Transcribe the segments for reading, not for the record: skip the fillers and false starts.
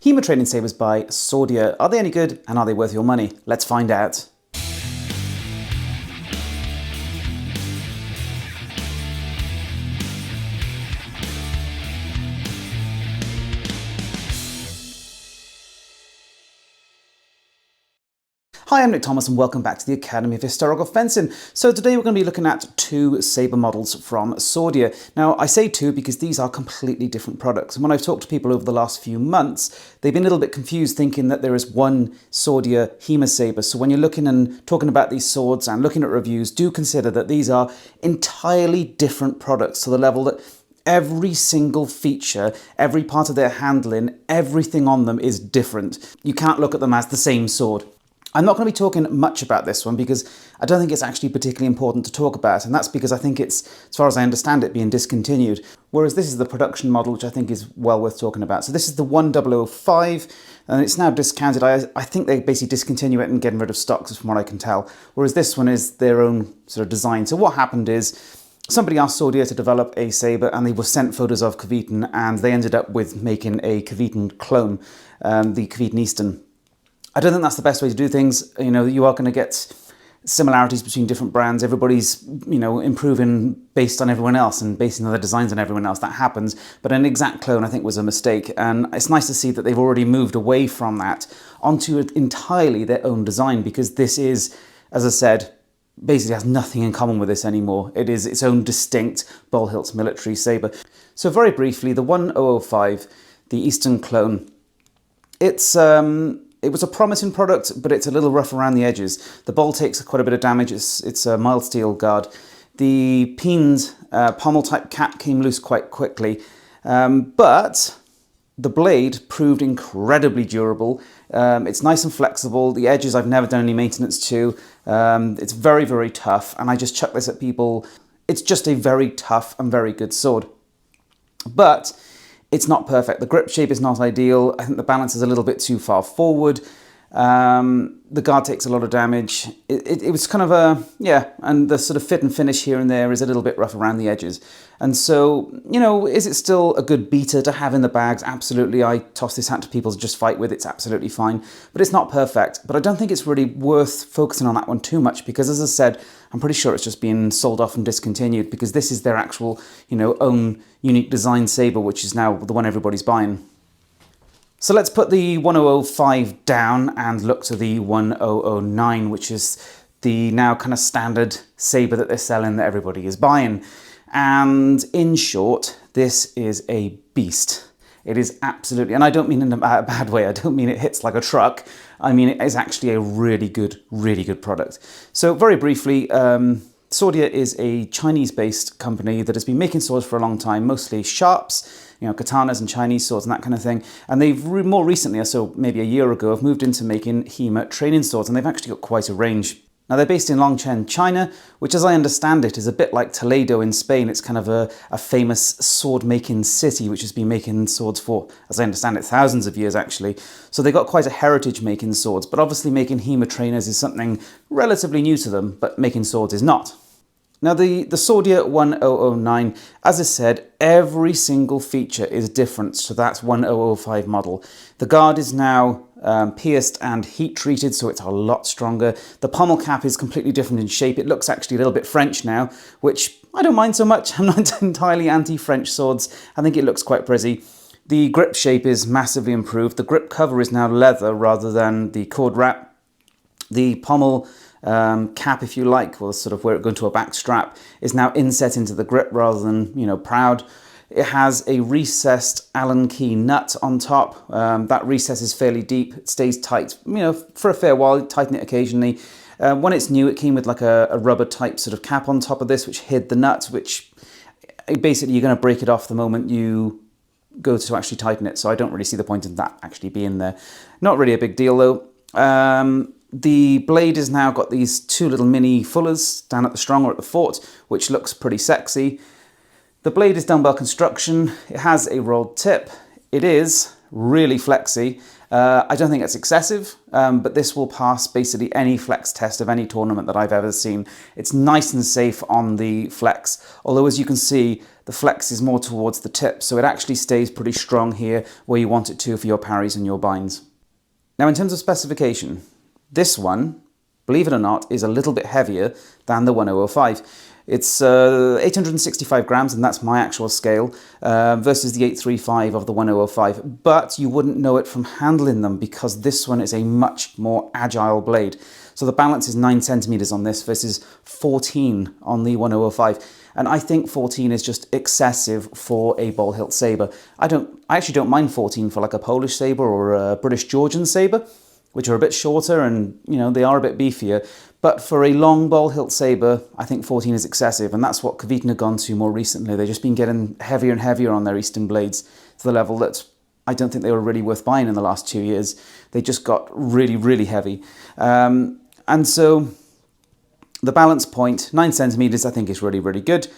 HEMA training sabres by Sordia. Are they any good and are they worth your money? Let's find out. Hi, I'm Nick Thomas and welcome back to the Academy of Historical Fencing. So today we're going to be looking at two sabre models from Swordia. Now I say two because these are completely different products, and when I've talked to people over the last few months, they've been a little bit confused thinking that there is one Swordia HEMA sabre. So when you're looking and talking about these swords and looking at reviews, do consider that these are entirely different products to the level that every single feature, every part of their handling, everything on them is different. You can't look at them as the same sword. I'm not going to be talking much about this one because I don't think it's actually particularly important to talk about, and that's because I think it's, as far as I understand it, being discontinued, whereas this is the production model, which I think is well worth talking about. So this is the 1005, and it's now discounted. I think they basically discontinue it and getting rid of stocks, from what I can tell, whereas this one is their own sort of design. So what happened is somebody asked Sordia to develop a sabre, and they were sent photos of Kveten, and they ended up with making a Kveten clone, the Kveten Eastern. I don't think that's the best way to do things. You know, you are going to get similarities between different brands. Everybody's, you know, improving based on everyone else and basing their designs on everyone else. That happens. But an exact clone, I think, was a mistake. And it's nice to see that they've already moved away from that onto entirely their own design, because this is, as I said, basically has nothing in common with this anymore. It is its own distinct bull hilt military sabre. So very briefly, the 1005, the Eastern clone, it was a promising product, but it's a little rough around the edges. The bowl takes quite a bit of damage. It's a mild steel guard. The peened pommel type cap came loose quite quickly, but the blade proved incredibly durable. It's nice and flexible. The edges I've never done any maintenance to. It's very, very tough, and I just chuck this at people. It's just a very tough and very good sword. But it's not perfect. The grip shape is not ideal. I think the balance is a little bit too far forward. The guard takes a lot of damage. It was kind of a, yeah, and the sort of fit and finish here and there is a little bit rough around the edges. And so, you know, is it still a good beater to have in the bags? Absolutely. I toss this out to people to just fight with. It's absolutely fine. But it's not perfect. But I don't think it's really worth focusing on that one too much because, as I said, I'm pretty sure it's just been sold off and discontinued because this is their actual, you know, own unique design sabre, which is now the one everybody's buying. So let's put the 1005 down and look to the 1009, which is the now kind of standard sabre that they're selling that everybody is buying. And in short, this is a beast. It is absolutely, and I don't mean in a bad way, I don't mean it hits like a truck. I mean it is actually a really good product. So very briefly, Sordia is a Chinese-based company that has been making swords for a long time, mostly sharps, you know, katanas and Chinese swords and that kind of thing. And they've more recently, or so maybe a year ago, have moved into making HEMA training swords, and they've actually got quite a range. Now they're based in Longchen, China, which as I understand it is a bit like Toledo in Spain. It's kind of a famous sword-making city which has been making swords for, as I understand it, thousands of years actually. So they've got quite a heritage making swords, but obviously making HEMA trainers is something relatively new to them, but making swords is not. Now the Sordia 1009, as I said, every single feature is different to that 1005 model. The guard is now pierced and heat treated, so it's a lot stronger. The pommel cap is completely different in shape. It looks actually a little bit French now, which I don't mind so much. I'm not entirely anti-French swords. I think it looks quite pretty. The grip shape is massively improved. The grip cover is now leather rather than the cord wrap. The pommel cap, if you like, or sort of where it goes into a back strap, is now inset into the grip rather than, you know, proud. It has a recessed Allen key nut on top. That recess is fairly deep. It stays tight, you know, for a fair while. Tighten it occasionally. When it's new, it came with like a rubber type sort of cap on top of this, which hid the nut, which basically you're going to break it off the moment you go to actually tighten it. So I don't really see the point in that actually being there. Not really a big deal though. The blade has now got these two little mini fullers down at the strong or at the fort, which looks pretty sexy. The blade is dumbbell construction. It has a rolled tip. It is really flexy. I don't think it's excessive, but this will pass basically any flex test of any tournament that I've ever seen. It's nice and safe on the flex, although as you can see, the flex is more towards the tip, so it actually stays pretty strong here where you want it to for your parries and your binds. Now in terms of specification, this one, believe it or not, is a little bit heavier than the 1005. It's 865 grams, and that's my actual scale, versus the 835 of the 1005. But you wouldn't know it from handling them because this one is a much more agile blade. So the balance is 9 centimeters on this versus 14 on the 1005. And I think 14 is just excessive for a ball hilt saber. I actually don't mind 14 for like a Polish saber or a British Georgian saber, which are a bit shorter and, you know, they are a bit beefier. But for a long ball hilt saber, I think 14 is excessive, and that's what Kveikn have gone to more recently. They've just been getting heavier and heavier on their Eastern blades to the level that I don't think they were really worth buying in the last 2 years. They just got really, really heavy. And so the balance point, 9 centimeters, I think is really, really good.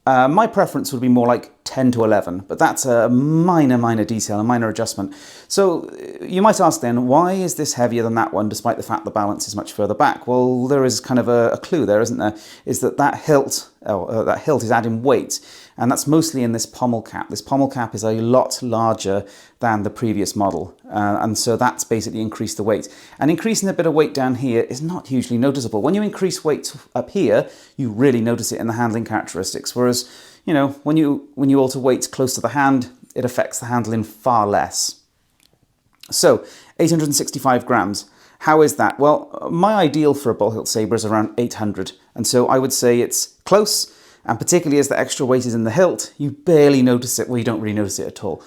My preference would be more like 10 to 11, but that's a minor detail, a minor adjustment. So you might ask then, why is this heavier than that one, despite the fact the balance is much further back? Well, there is kind of a clue there, isn't there? Is that hilt is adding weight, and that's mostly in this pommel cap. This pommel cap is a lot larger than the previous model, and so that's basically increased the weight. And increasing a bit of weight down here is not hugely noticeable. When you increase weight up here, you really notice it in the handling characteristics, whereas, you know, when you alter weight close to the hand, it affects the handling far less. So, 865 grams. How is that? Well, my ideal for a ball hilt saber is around 800, and so I would say it's close, and particularly as the extra weight is in the hilt, you barely notice it, well, you don't really notice it at all.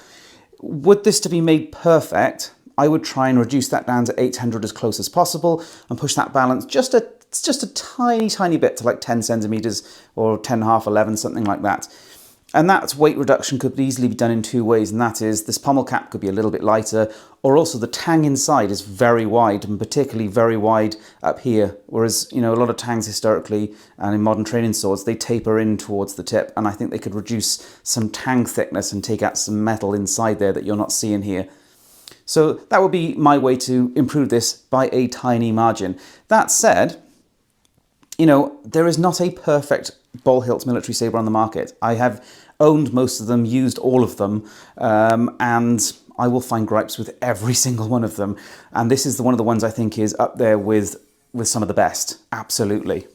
Would this to be made perfect, I would try and reduce that down to 800 as close as possible and push that balance just a tiny bit to like 10 centimeters or 10.5, 11, something like that. And that weight reduction could easily be done in two ways, and that is this pommel cap could be a little bit lighter, or also the tang inside is very wide, and particularly very wide up here, whereas, you know, a lot of tangs historically and in modern training swords, they taper in towards the tip, and I think they could reduce some tang thickness and take out some metal inside there that you're not seeing here. So that would be my way to improve this by a tiny margin. That said, you know, there is not a perfect ball hilt military saber on the market. I have owned most of them, used all of them, and I will find gripes with every single one of them. And this is one of the ones I think is up there with some of the best, absolutely.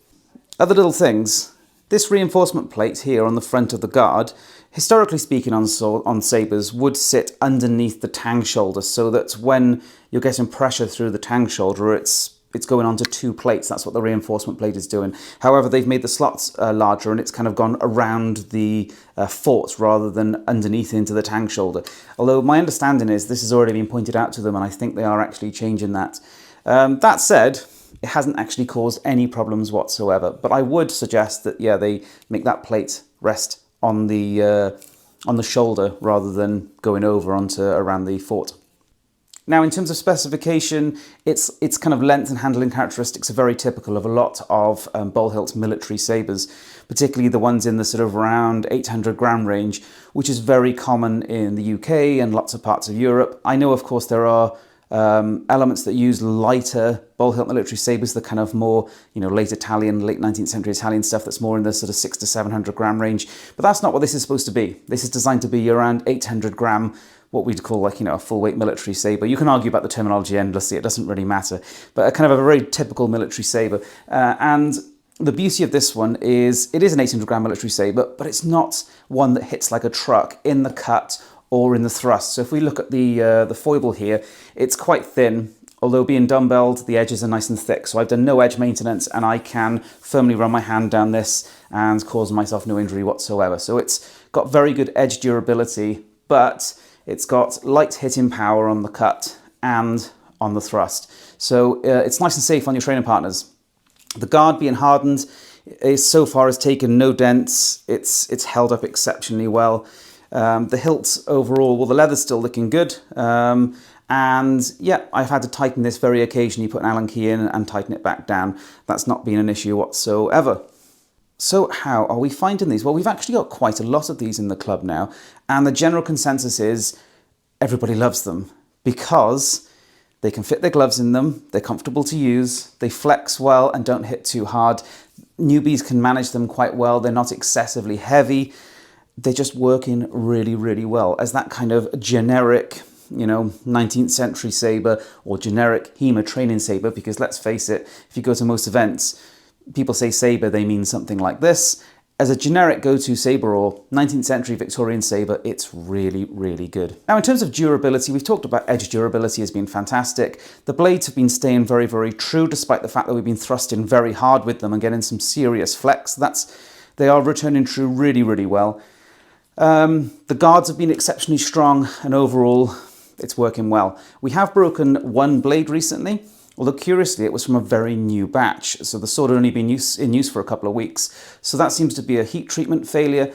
Other little things. This reinforcement plate here on the front of the guard, historically speaking on sabres, would sit underneath the tang shoulder, so that when you're getting pressure through the tang shoulder, it's going onto two plates. That's what the reinforcement plate is doing. However, they've made the slots larger, and it's kind of gone around the fort rather than underneath into the tang shoulder. Although my understanding is this has already been pointed out to them, and I think they are actually changing that. That said, it hasn't actually caused any problems whatsoever. But I would suggest that, yeah, they make that plate rest on the shoulder rather than going over onto around the fort. Now, in terms of specification, its kind of length and handling characteristics are very typical of a lot of ball hilt military sabres, particularly the ones in the sort of around 800 gram range, which is very common in the UK and lots of parts of Europe. I know, of course, there are elements that use lighter ball hilt military sabres, the kind of more, you know, late Italian, late 19th century Italian stuff that's more in the sort of 600 to 700 gram range. But that's not what this is supposed to be. This is designed to be around 800 gram, what we'd call, like, you know, a full weight military saber. You can argue about the terminology endlessly, it doesn't really matter, but a kind of a very typical military saber. And the beauty of this one is it is an 800 gram military saber, but it's not one that hits like a truck in the cut or in the thrust. So if we look at the foible here, it's quite thin, although being dumbbelled, the edges are nice and thick. So I've done no edge maintenance, and I can firmly run my hand down this and cause myself no injury whatsoever. So it's got very good edge durability, but it's got light hitting power on the cut and on the thrust. So it's nice and safe on your training partners. The guard being hardened is so far has taken no dents. It's held up exceptionally well. The hilt overall, well, the leather's still looking good. And yeah, I've had to tighten this very occasionally, put an Allen key in and tighten it back down. That's not been an issue whatsoever. So how are we finding these? Well, we've actually got quite a lot of these in the club now, and the general consensus is everybody loves them because they can fit their gloves in them, they're comfortable to use, they flex well and don't hit too hard. Newbies can manage them quite well, they're not excessively heavy, they're just working really, really well as that kind of generic, 19th century sabre or generic HEMA training sabre, because let's face it, if you go to most events, people say sabre, they mean something like this. As a generic go-to sabre or 19th century Victorian sabre, it's really, really good. Now, in terms of durability, we've talked about edge durability has been fantastic. The blades have been staying very, very true, despite the fact that we've been thrusting very hard with them and getting some serious flex. They are returning true really, really well. The guards have been exceptionally strong, and overall, it's working well. We have broken one blade recently, although curiously it was from a very new batch, so the sword had only been in use for a couple of weeks. So that seems to be a heat treatment failure,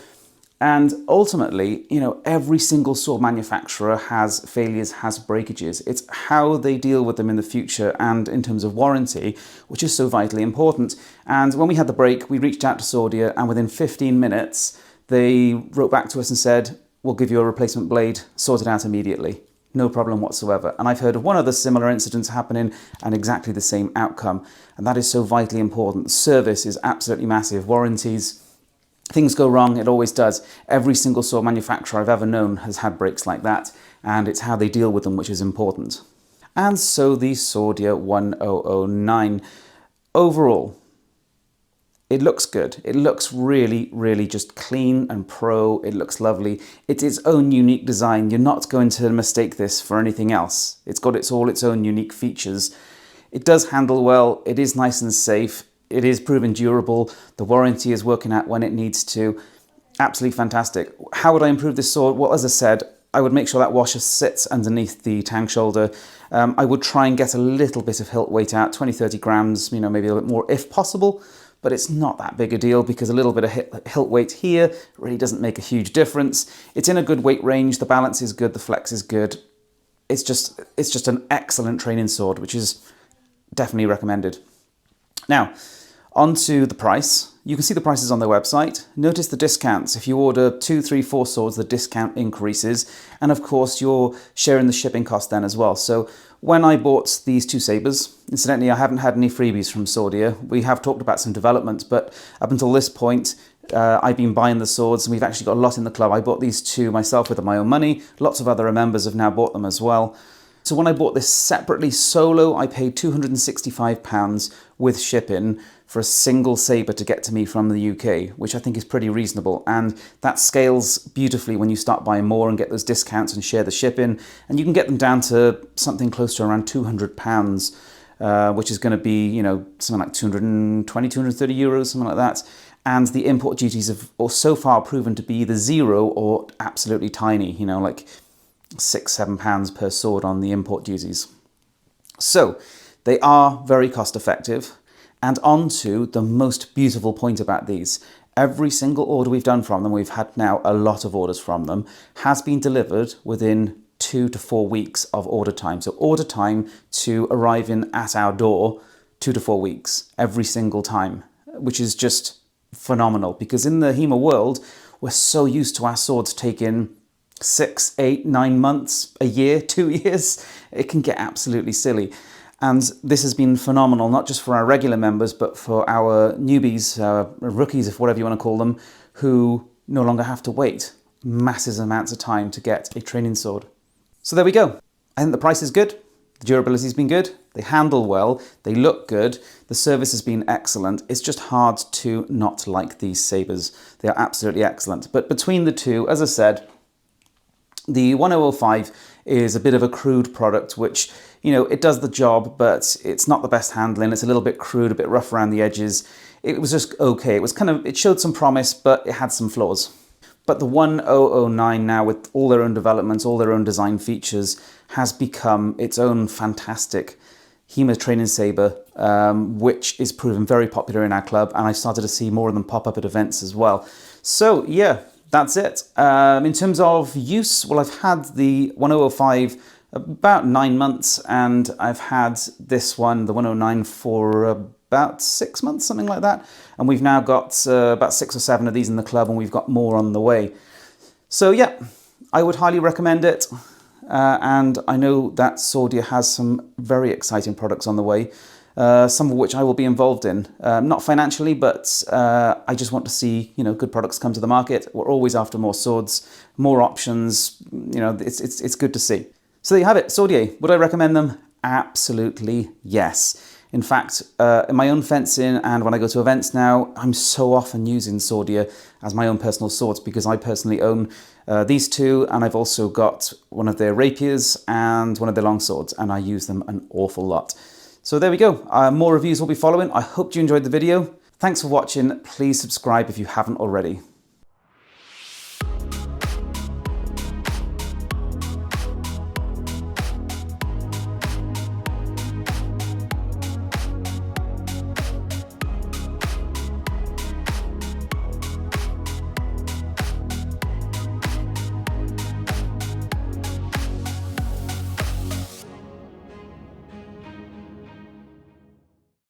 and ultimately, every single sword manufacturer has failures, has breakages. It's how they deal with them in the future and in terms of warranty, which is so vitally important. And when we had the break, we reached out to Sordia, and within 15 minutes, they wrote back to us and said, we'll give you a replacement blade, sort it out immediately. No problem whatsoever. And I've heard of one other similar incident happening and exactly the same outcome. And that is so vitally important. Service is absolutely massive. Warranties, things go wrong, it always does. Every single sword manufacturer I've ever known has had breaks like that, and it's how they deal with them which is important. And so the Swordier 1009. Overall, it looks good. It looks really, really just clean and pro. It looks lovely. It's its own unique design. You're not going to mistake this for anything else. It's got its own unique features. It does handle well. It is nice and safe. It is proven durable. The warranty is working out when it needs to. Absolutely fantastic. How would I improve this sword? Well, as I said, I would make sure that washer sits underneath the tank shoulder. I would try and get a little bit of hilt weight out, 20, 30 grams, maybe a little bit more if possible. But it's not that big a deal because a little bit of hilt weight here really doesn't make a huge difference. It's in a good weight range, the balance is good, the flex is good. It's just an excellent training sword, which is definitely recommended. Now, on to the price. You can see the prices on their website. Notice the discounts. If you order 2, 3, 4 swords, the discount increases. And of course, you're sharing the shipping cost then as well. So when I bought these two sabres, incidentally, I haven't had any freebies from Sordia. We have talked about some developments, but up until this point, I've been buying the swords, and we've actually got a lot in the club. I bought these two myself with my own money. Lots of other members have now bought them as well. So when I bought this separately solo, I paid £265 with shipping for a single sabre to get to me from the UK, which I think is pretty reasonable. And that scales beautifully when you start buying more and get those discounts and share the shipping. And you can get them down to something close to around £200, which is going to be, something like 220, 230 euros, something like that. And the import duties have so far proven to be either zero or absolutely tiny, like £6-7 per sword on the import duties. So they are very cost effective. And on to the most beautiful point about these. Every single order we've done from them, we've had now a lot of orders from them, has been delivered within 2 to 4 weeks of order time. So order time to arriving at our door, 2 to 4 weeks, every single time, which is just phenomenal. Because in the HEMA world, we're so used to our swords taking 6, 8, 9 months, a year, 2 years. It can get absolutely silly. And this has been phenomenal, not just for our regular members, but for our newbies, rookies, if whatever you want to call them, who no longer have to wait massive amounts of time to get a training sword. So there we go. I think the price is good. The durability has been good. They handle well. They look good. The service has been excellent. It's just hard to not like these sabres. They are absolutely excellent. But between the two, as I said, the 1005 is a bit of a crude product, which, it does the job, but it's not the best handling. It's a little bit crude, a bit rough around the edges. It was just okay. It showed some promise, but it had some flaws. But the 1009 now, with all their own developments, all their own design features, has become its own fantastic HEMA training sabre, which is proven very popular in our club, and I've started to see more of them pop up at events as well. So yeah, that's it. In terms of use, well, I've had the 1005 about 9 months, and I've had this one, the 109, for about 6 months, something like that. And we've now got about 6 or 7 of these in the club, and we've got more on the way. So yeah, I would highly recommend it. and I know that Swordia has some very exciting products on the way, some of which I will be involved in. Not financially, but I just want to see, you know, good products come to the market. We're always after more swords, more options. You know, it's good to see. So there you have it, Swordier. Would I recommend them? Absolutely yes. In fact, in my own fencing and when I go to events now, I'm so often using Sordia as my own personal swords because I personally own these two, and I've also got one of their rapiers and one of their long swords, and I use them an awful lot. So there we go. More reviews will be following. I hope you enjoyed the video. Thanks for watching. Please subscribe if you haven't already.